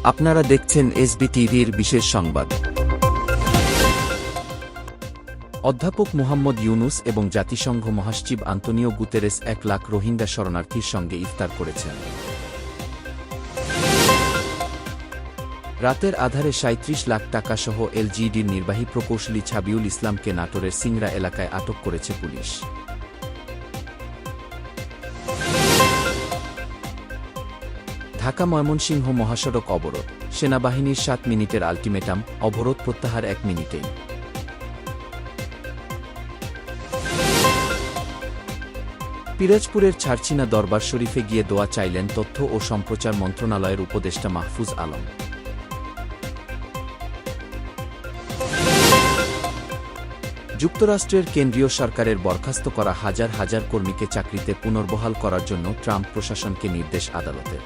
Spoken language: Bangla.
আপনারা দেখছেন এসবি টিভির বিশেষ সংবাদ। অধ্যাপক মুহাম্মদ ইউনুস এবং জাতিসংঘ মহাসচিব আন্তোনিও গুতেরেস ১ লাখ রোহিঙ্গা শরণার্থীর সঙ্গে ইফতার করেছেন। রাতের আধারে ৩৭ লাখ টাকাসহ এলজিইডির নির্বাহী প্রকৌশলী ছাবিউল ইসলামকে নাটোরের সিংড়া এলাকায় আটক করেছে পুলিশ। ঢাকা ময়মনসিংহ মহাসড়ক অবরোধ, সেনাবাহিনীর ৭ মিনিটের আল্টিমেটাম, অবরোধ প্রত্যাহার ১ মিনিটেই। পিরোজপুরের ছারছিনা দরবার শরীফে গিয়ে দোয়া চাইলেন তথ্য ও সম্প্রচার মন্ত্রণালয়ের উপদেষ্টা মাহফুজ আলম। যুক্তরাষ্ট্রের কেন্দ্রীয় সরকারের বরখাস্ত করা হাজার হাজার কর্মীকে চাকরিতে পুনর্বহাল করার জন্য ট্রাম্প প্রশাসনকে নির্দেশ আদালতের।